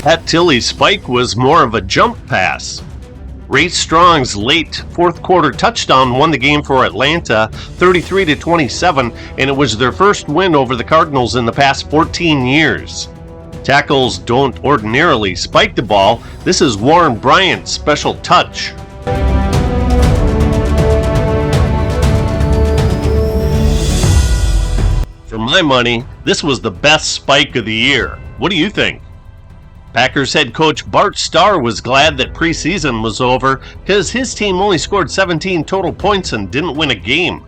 That Tilly spike was more of a jump pass. Ray Strong's late fourth quarter touchdown won the game for Atlanta 33-27, and it was their first win over the Cardinals in the past 14 years. Tackles don't ordinarily spike the ball. This is Warren Bryant's special touch. For my money, this was the best spike of the year. What do you think? Packers head coach Bart Starr was glad that preseason was over because his team only scored 17 total points and didn't win a game.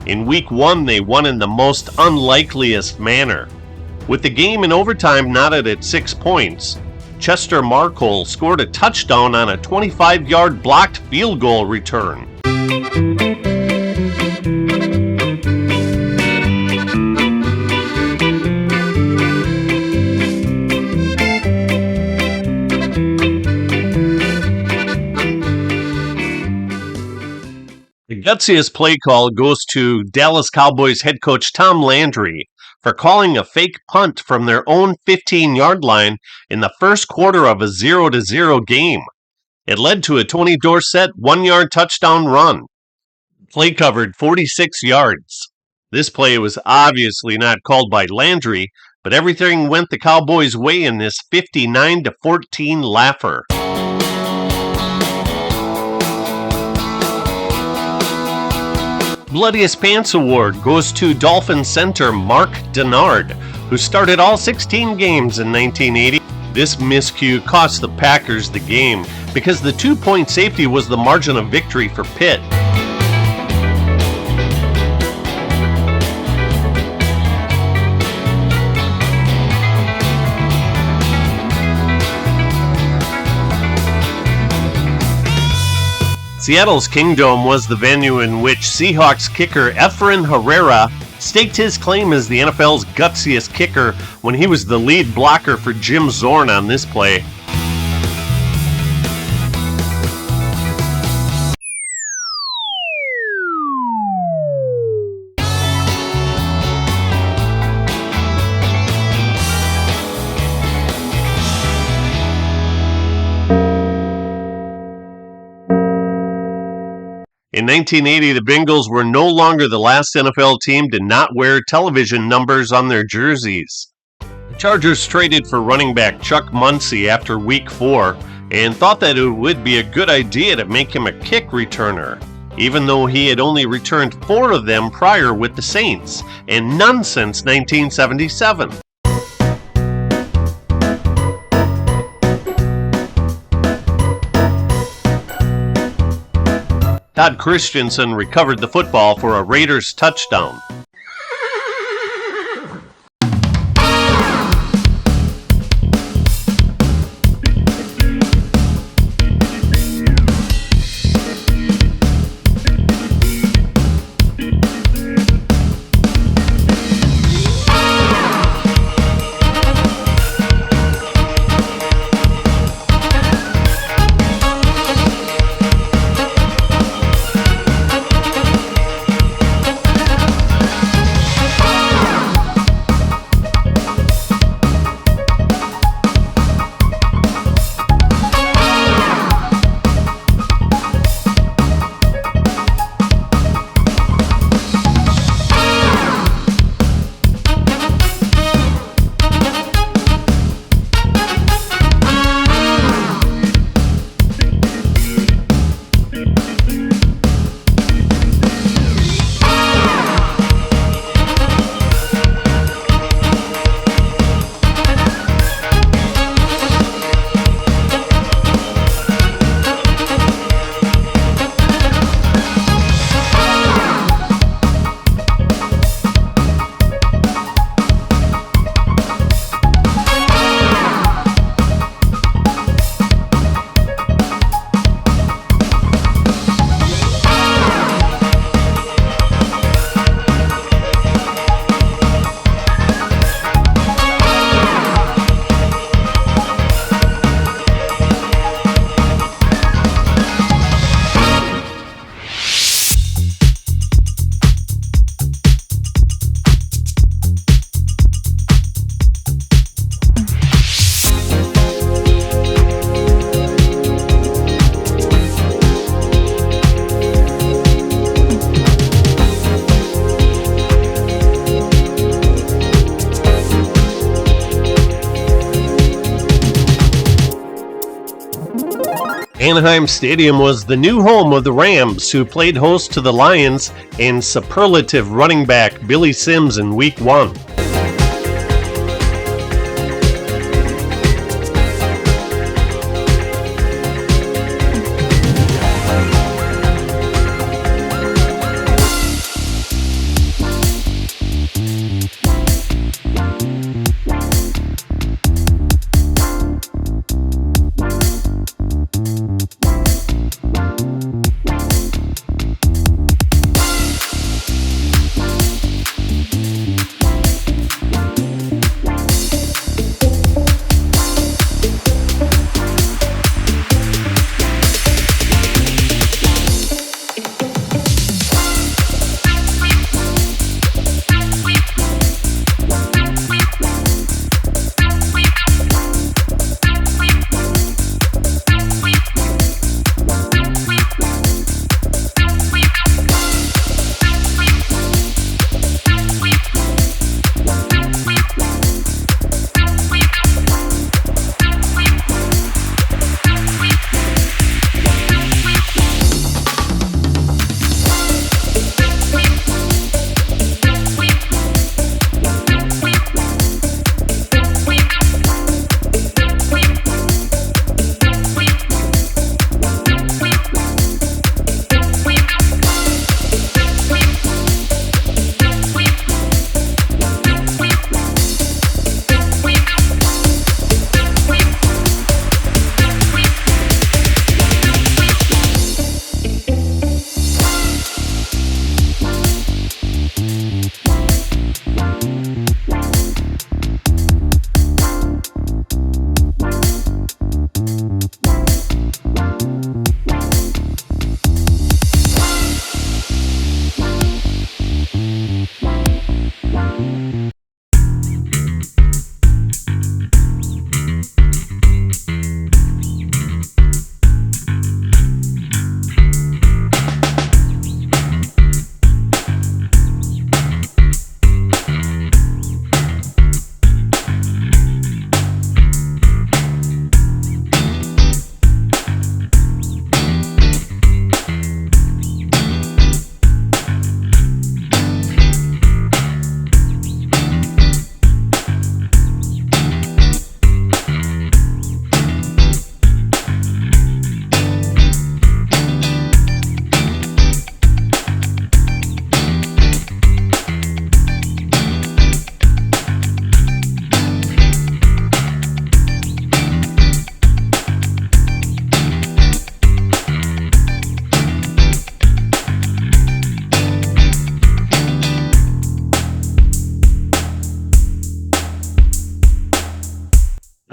In week 1, they won in the most unlikeliest manner. With the game in overtime knotted at 6 points, Chester Markle scored a touchdown on a 25-yard blocked field goal return. The gutsiest play call goes to Dallas Cowboys head coach Tom Landry for calling a fake punt from their own 15-yard line in the first quarter of a 0-0 game. It led to a Tony Dorsett 1-yard touchdown run. Play covered 46 yards. This play was obviously not called by Landry, but everything went the Cowboys' way in this 59-14 laugher. Bloodiest Pants Award goes to Dolphin center Mark Denard, who started all 16 games in 1980. This miscue cost the Packers the game because the 2-point safety was the margin of victory for Pitt. Seattle's Kingdome was the venue in which Seahawks kicker Efrain Herrera staked his claim as the NFL's gutsiest kicker when he was the lead blocker for Jim Zorn on this play. In 1980, the Bengals were no longer the last NFL team to not wear television numbers on their jerseys. The Chargers traded for running back Chuck Muncie after Week 4 and thought that it would be a good idea to make him a kick returner, even though he had only returned 4 of them prior with the Saints, and none since 1977. Todd Christensen recovered the football for a Raiders touchdown. Anaheim Stadium was the new home of the Rams, who played host to the Lions and superlative running back Billy Sims in Week 1.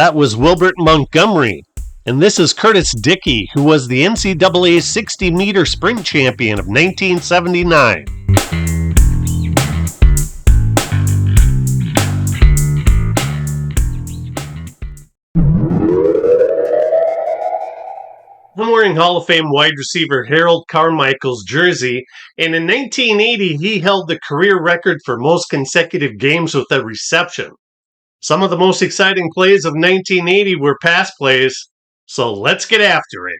That was Wilbert Montgomery. And this is Curtis Dickey, who was the NCAA 60-meter sprint champion of 1979. I'm wearing Hall of Fame wide receiver Harold Carmichael's jersey, and in 1980 he held the career record for most consecutive games with a reception. Some of the most exciting plays of 1980 were pass plays, so let's get after it.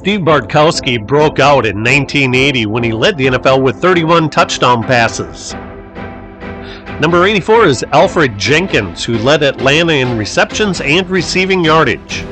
Steve Bartkowski broke out in 1980 when he led the NFL with 31 touchdown passes. Number 84 is Alfred Jenkins, who led Atlanta in receptions and receiving yardage.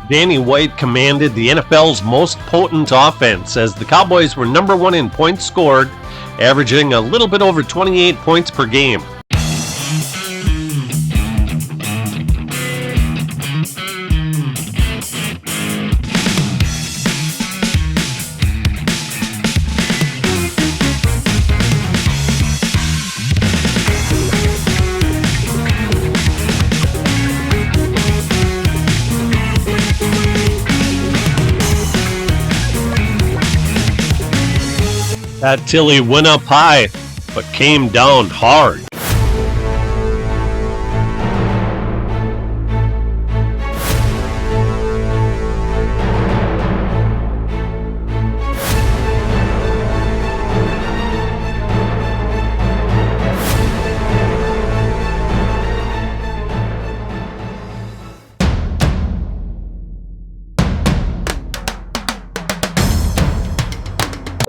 Danny White commanded the NFL's most potent offense as the Cowboys were number one in points scored, averaging a little bit over 28 points per game. That Tilly went up high, but came down hard.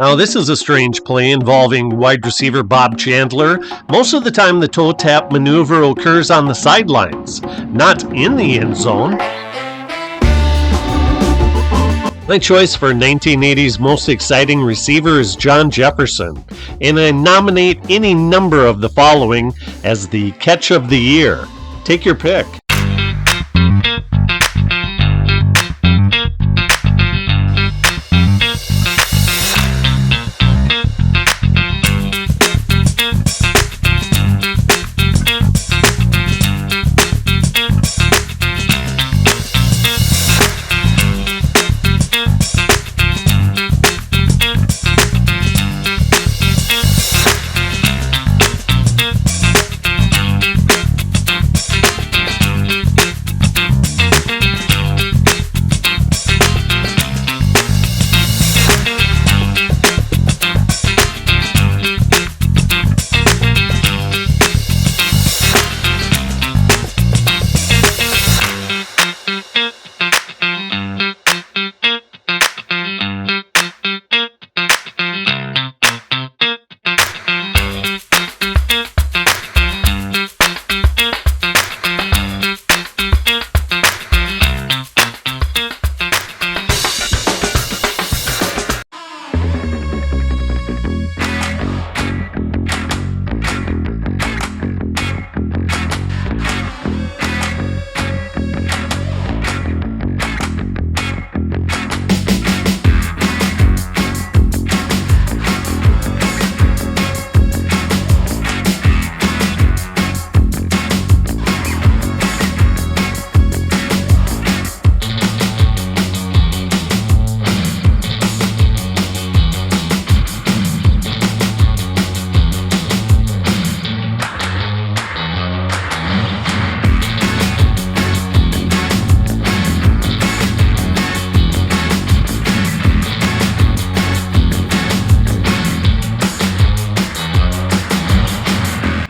Now, this is a strange play involving wide receiver Bob Chandler. Most of the time, the toe tap maneuver occurs on the sidelines, not in the end zone. My choice for 1980's most exciting receiver is John Jefferson, and I nominate any number of the following as the catch of the year. Take your pick.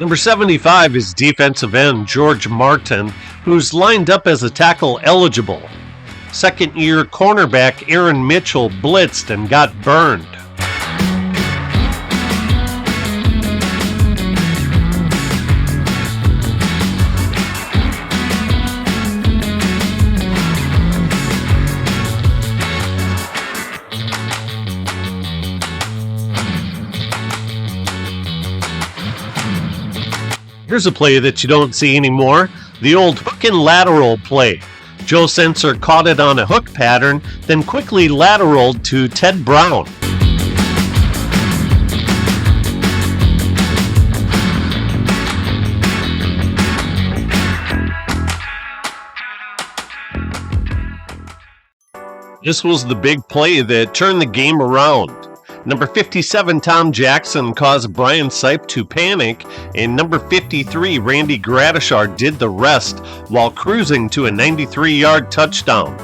Number 75 is defensive end George Martin, who's lined up as a tackle eligible. Second-year cornerback Aaron Mitchell blitzed and got burned. Here's a play that you don't see anymore, the old hook and lateral play. Joe Sensor caught it on a hook pattern, then quickly lateraled to Ted Brown. This was the big play that turned the game around. Number 57, Tom Jackson, caused Brian Sipe to panic, and number 53, Randy Gradishar, did the rest while cruising to a 93-yard touchdown.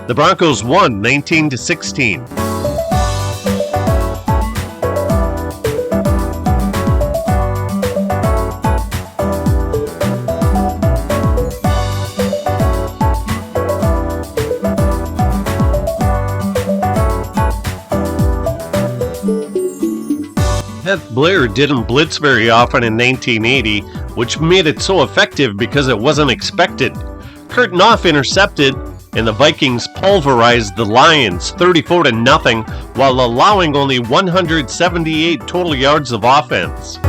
The Broncos won 19-16. Seth Blair didn't blitz very often in 1980, which made it so effective because it wasn't expected. Kurt Knopf intercepted, and the Vikings pulverized the Lions 34-0 while allowing only 178 total yards of offense.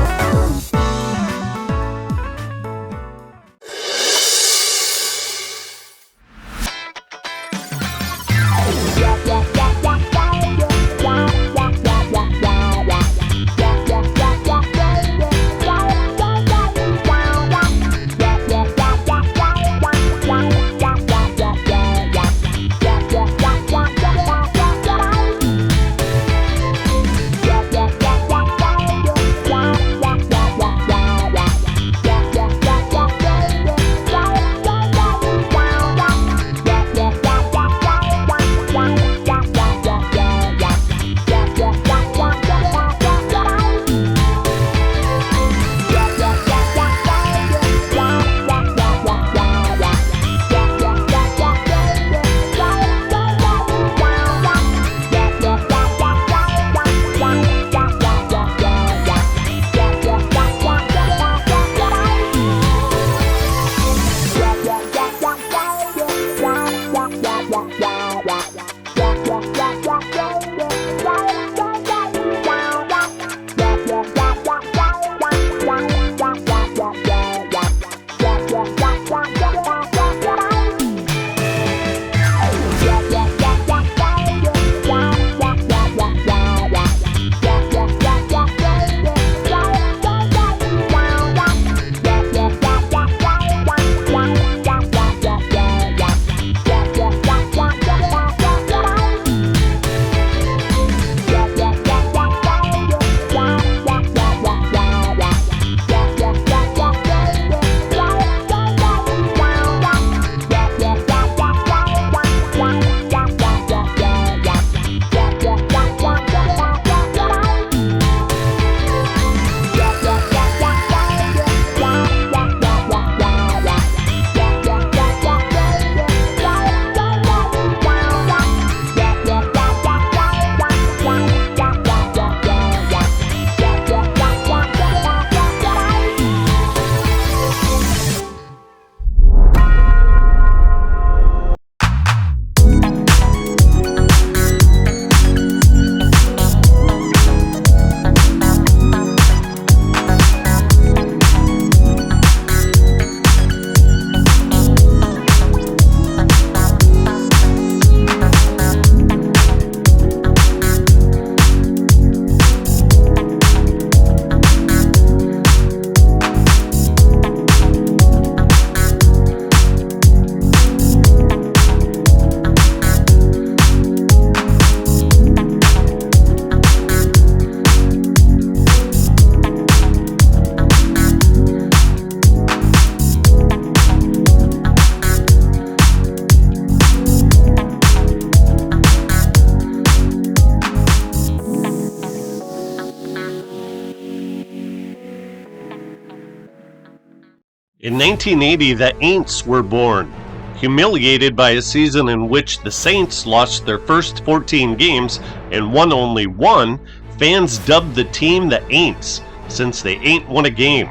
In 1980, the Aints were born. Humiliated by a season in which the Saints lost their first 14 games and won only one, fans dubbed the team the Aints, since they ain't won a game.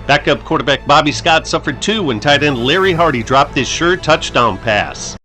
Backup quarterback Bobby Scott suffered two when tight end Larry Hardy dropped his sure touchdown pass.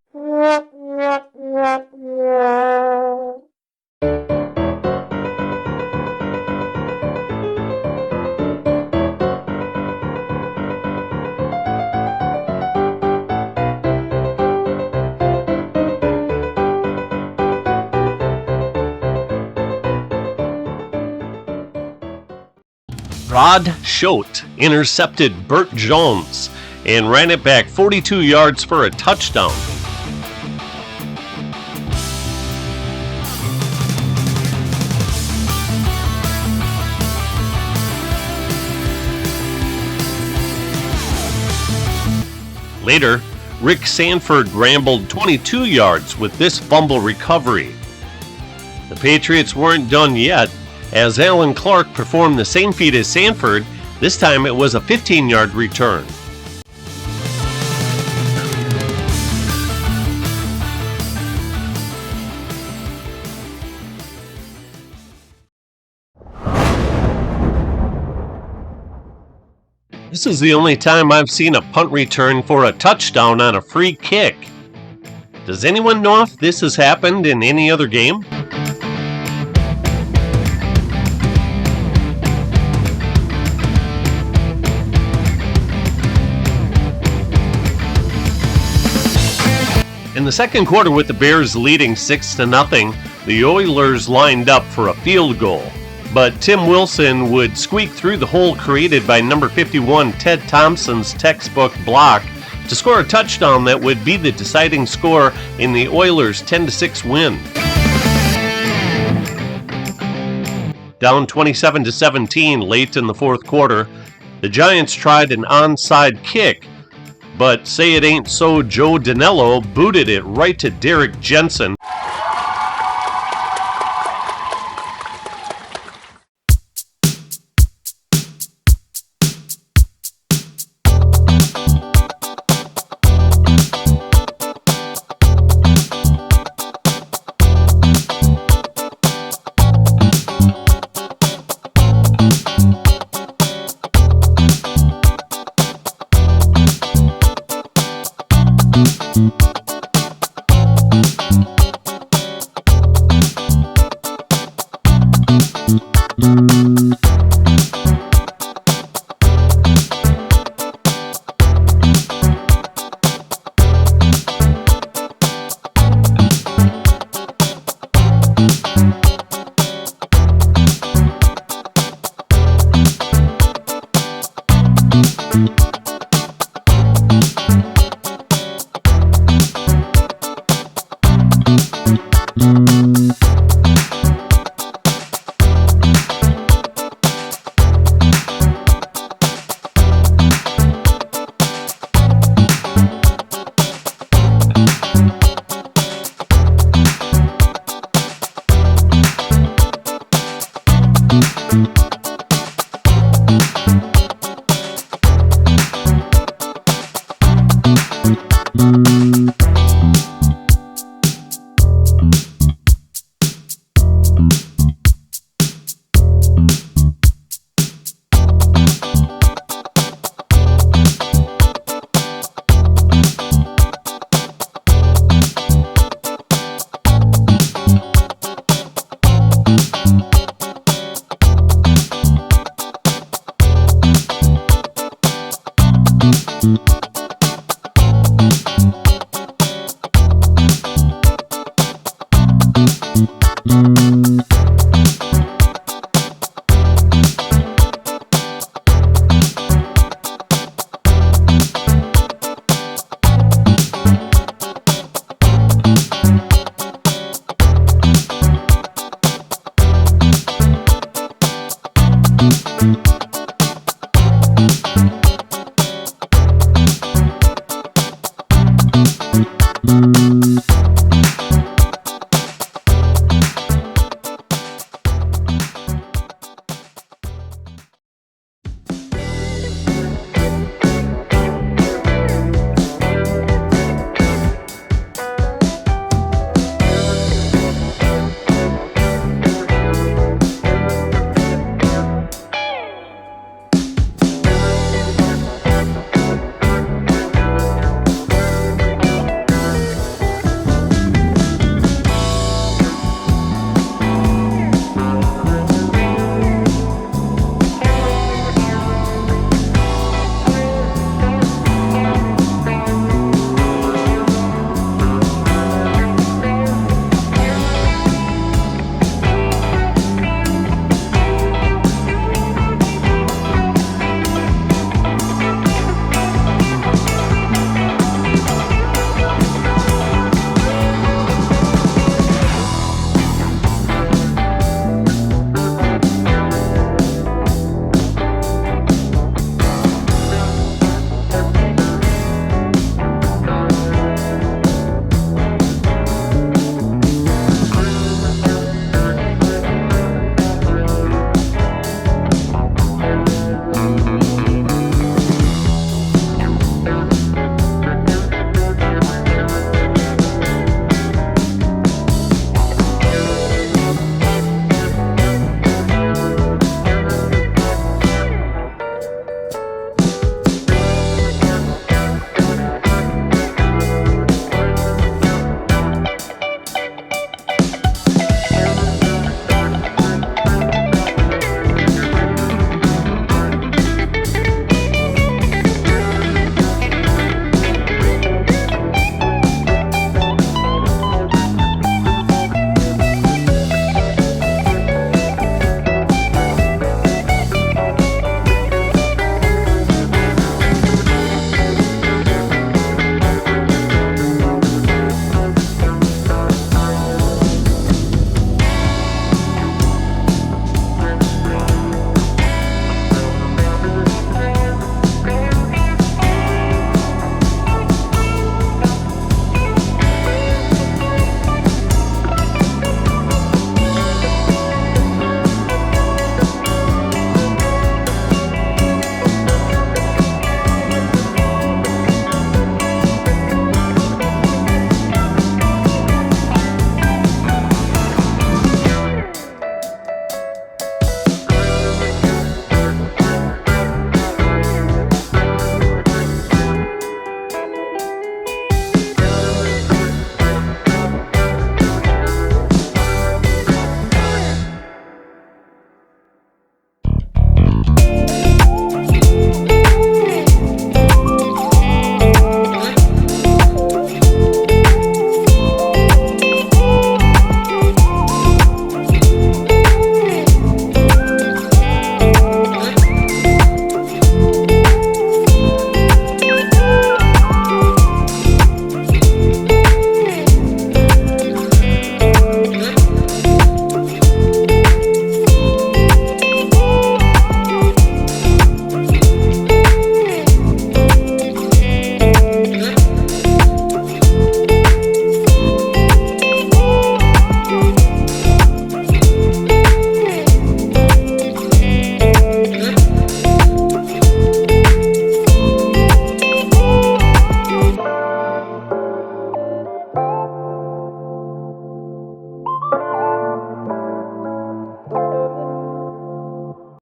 Rod Schote intercepted Burt Jones and ran it back 42 yards for a touchdown. Later, Rick Sanford rambled 22 yards with this fumble recovery. The Patriots weren't done yet, as Alan Clark performed the same feat as Sanford. This time it was a 15-yard return. This is the only time I've seen a punt return for a touchdown on a free kick. Does anyone know if this has happened in any other game? In the second quarter, with the Bears leading 6-0, the Oilers lined up for a field goal. But Tim Wilson would squeak through the hole created by number 51 Ted Thompson's textbook block to score a touchdown that would be the deciding score in the Oilers' 10-6 win. Down 27-17 late in the fourth quarter, the Giants tried an onside kick, but say it ain't so Joe Danello booted it right to Derek Jensen.